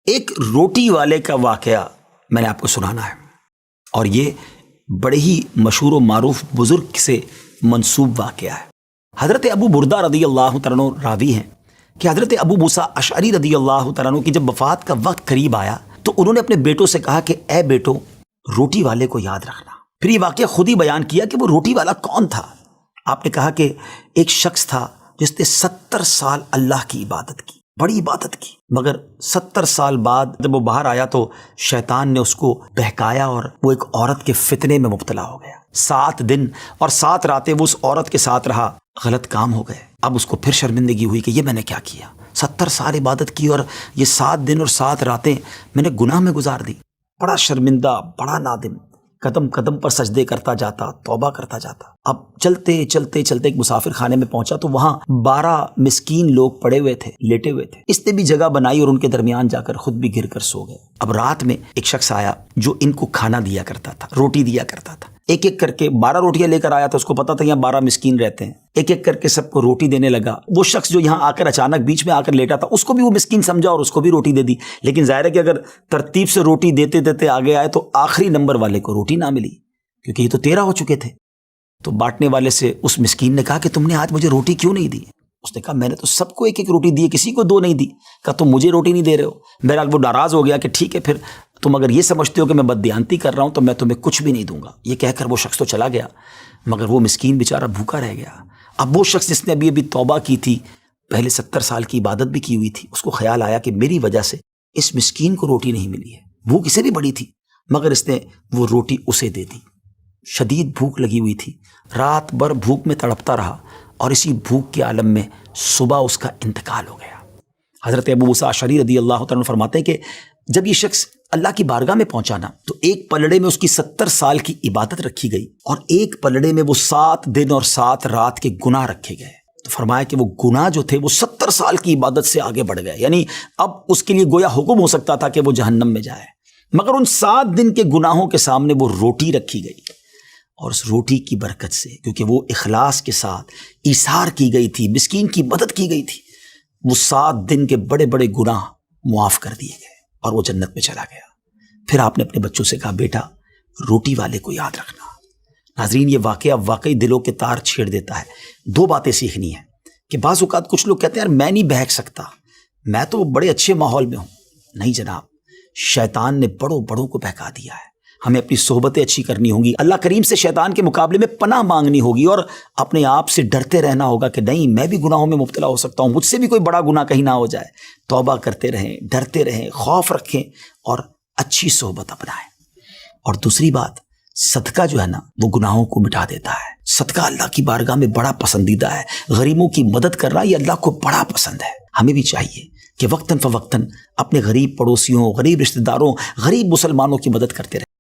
ایک روٹی والے کا واقعہ میں نے آپ کو سنانا ہے، اور یہ بڑے ہی مشہور و معروف بزرگ سے منسوب واقعہ ہے۔ حضرت ابو بردہ رضی اللہ تعالیٰ عنہ راوی ہیں کہ حضرت ابو موسیٰ اشعری رضی اللہ تعالیٰ عنہ کی جب وفات کا وقت قریب آیا تو انہوں نے اپنے بیٹوں سے کہا کہ اے بیٹو، روٹی والے کو یاد رکھنا۔ پھر یہ واقعہ خود ہی بیان کیا کہ وہ روٹی والا کون تھا۔ آپ نے کہا کہ ایک شخص تھا جس نے 70 سال اللہ کی عبادت کی، بڑی عبادت کی، مگر 70 سال بعد جب وہ باہر آیا تو شیطان نے اس کو بہکایا اور وہ ایک عورت کے فتنے میں مبتلا ہو گیا۔ 7 دن اور 7 راتیں وہ اس عورت کے ساتھ رہا، غلط کام ہو گئے۔ اب اس کو پھر شرمندگی ہوئی کہ یہ میں نے کیا کیا، 70 سال عبادت کی اور یہ 7 دن اور 7 راتیں میں نے گناہ میں گزار دی۔ بڑا شرمندہ، بڑا نادم، قدم قدم پر سجدے کرتا جاتا، توبہ کرتا جاتا۔ اب چلتے چلتے چلتے ایک مسافر خانے میں پہنچا تو وہاں 12 مسکین لوگ پڑے ہوئے تھے، لیٹے ہوئے تھے۔ اس نے بھی جگہ بنائی اور ان کے درمیان جا کر خود بھی گر کر سو گئے۔ اب رات میں ایک شخص آیا جو ان کو کھانا دیا کرتا تھا، روٹی دیا کرتا تھا۔ ایک ایک کر کے 12 روٹیاں لے کر آیا تھا، اس کو پتا تھا یہاں 12 مسکین رہتے ہیں۔ ایک ایک کر کے سب کو روٹی دینے لگا۔ وہ شخص جو یہاں آ کر اچانک بیچ میں آ کر لیٹا تھا، اس کو بھی وہ مسکین سمجھا اور اس کو بھی روٹی دے دی۔ لیکن ظاہر ہے کہ اگر ترتیب سے روٹی دیتے دیتے آگے آئے تو آخری نمبر والے کو روٹی نہ ملی، کیونکہ یہ تو 13 ہو چکے تھے۔ تو بانٹنے والے سے اس مسکین نے کہا کہ تم نے آج مجھے روٹی کیوں نہیں دی؟ اس نے کہا میں نے تو سب کو ایک ایک روٹی دی، کسی کو 2 نہیں دی۔ کہا تم مجھے روٹی نہیں دے رہے ہو؟ بہرحال وہ ناراض ہو گیا کہ ٹھیک ہے، پھر تم اگر یہ سمجھتے ہو کہ میں بددیانتی کر رہا ہوں تو میں تمہیں کچھ بھی نہیں دوں گا۔ یہ کہہ کر وہ شخص تو چلا گیا، مگر وہ مسکین بیچارہ بھوکا رہ گیا۔ اب وہ شخص جس نے ابھی توبہ کی تھی، پہلے 70 سال کی عبادت بھی کی ہوئی تھی، اس کو خیال آیا کہ میری وجہ سے اس مسکین کو روٹی نہیں ملی ہے۔ بھوک اسے بھی بڑی تھی، مگر اس نے وہ روٹی اسے دے دی۔ شدید بھوک لگی ہوئی تھی، رات بھر بھوک میں تڑپتا رہا، اور اسی بھوک کے عالم میں صبح اس کا انتقال ہو گیا۔ حضرت ابو موسیٰ اشعری رضی اللہ تعالیٰ عنہ فرماتے ہیں کہ جب یہ شخص اللہ کی بارگاہ میں پہنچا نا تو ایک پلڑے میں اس کی 70 سال کی عبادت رکھی گئی، اور ایک پلڑے میں وہ 7 دن اور 7 رات کے گناہ رکھے گئے۔ تو فرمایا کہ وہ گناہ جو تھے وہ 70 سال کی عبادت سے آگے بڑھ گئے، یعنی اب اس کے لیے گویا حکم ہو سکتا تھا کہ وہ جہنم میں جائے، مگر ان 7 دن کے گناہوں کے سامنے وہ روٹی رکھی گئی، اور اس روٹی کی برکت سے، کیونکہ وہ اخلاص کے ساتھ ایثار کی گئی تھی، مسکین کی مدد کی گئی تھی، وہ 7 دن کے بڑے بڑے گناہ معاف کر دیے گئے اور وہ جنت میں چلا گیا۔ پھر آپ نے اپنے بچوں سے کہا بیٹا روٹی والے کو یاد رکھنا۔ ناظرین، یہ واقعہ واقعی دلوں کے تار چھیڑ دیتا ہے۔ 2 باتیں سیکھنی ہیں کہ بعض اوقات کچھ لوگ کہتے ہیں یار میں نہیں بہک سکتا، میں تو بڑے اچھے ماحول میں ہوں۔ نہیں جناب، شیطان نے بڑوں بڑوں کو بہکا دیا ہے۔ ہمیں اپنی صحبتیں اچھی کرنی ہوں گی، اللہ کریم سے شیطان کے مقابلے میں پناہ مانگنی ہوگی، اور اپنے آپ سے ڈرتے رہنا ہوگا کہ نہیں میں بھی گناہوں میں مبتلا ہو سکتا ہوں، مجھ سے بھی کوئی بڑا گناہ کہیں نہ ہو جائے۔ توبہ کرتے رہیں، ڈرتے رہیں، خوف رکھیں اور اچھی صحبت اپنائیں۔ اور دوسری بات، صدقہ جو ہے نا وہ گناہوں کو مٹا دیتا ہے۔ صدقہ اللہ کی بارگاہ میں بڑا پسندیدہ ہے، غریبوں کی مدد کرنا یہ اللہ کو بڑا پسند ہے۔ ہمیں بھی چاہیے کہ وقتاً فوقتاً اپنے غریب پڑوسیوں، غریب رشتہ داروں، غریب مسلمانوں کی مدد کرتے رہیں۔